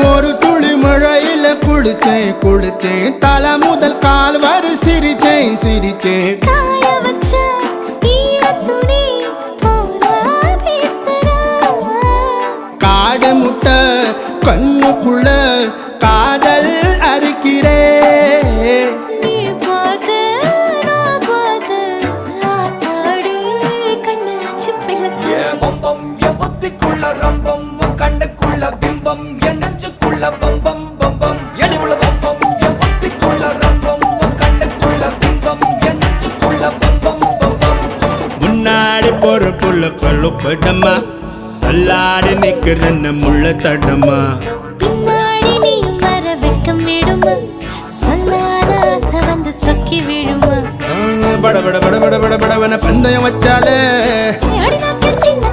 ஒரு துளி மழையில குளிச்சேன் குளிச்சேன் தலை முதல் கால் வரை சிரிச்சேன் சிரிச்சேன் காய வச்ச ஈரத்துணி போல பேசுற காடு முட்டை கண்ணுக்குள்ள காதல் அறுக்கிறே நீ பார்த்து நான் பார்த்து ஆத்தாடி கண்ணு ஆச்சு பிள்ளை பம்பம் என் புத்திக்குள்ள ரம்பம் உன் கண்ணுக்குள்ள பிம்பம் என் நெஞ்சுக்குள்ள பம்பம் பம்பம் எளிவுள்ள பம்பம் என் புத்திக்குள்ள ரம்பம் உன் கண்ணுக்குள்ள பிம்பம் என் நெஞ்சுக்குள்ள பம்பம் பம்பம் முன்னாடி போற புள்ள கழுப்படமா தள்ளாடி நிக்கிறன்ன முள்ள தடமா பின்னாடி நீயும் வர வெட்கம் விடுமா சொல்லாத ஆசை வந்து சொக்கி விடுமா பட பட பட பட பட படவன பந்தயம் வச்சாலே அடி நாக்கில் சின்ன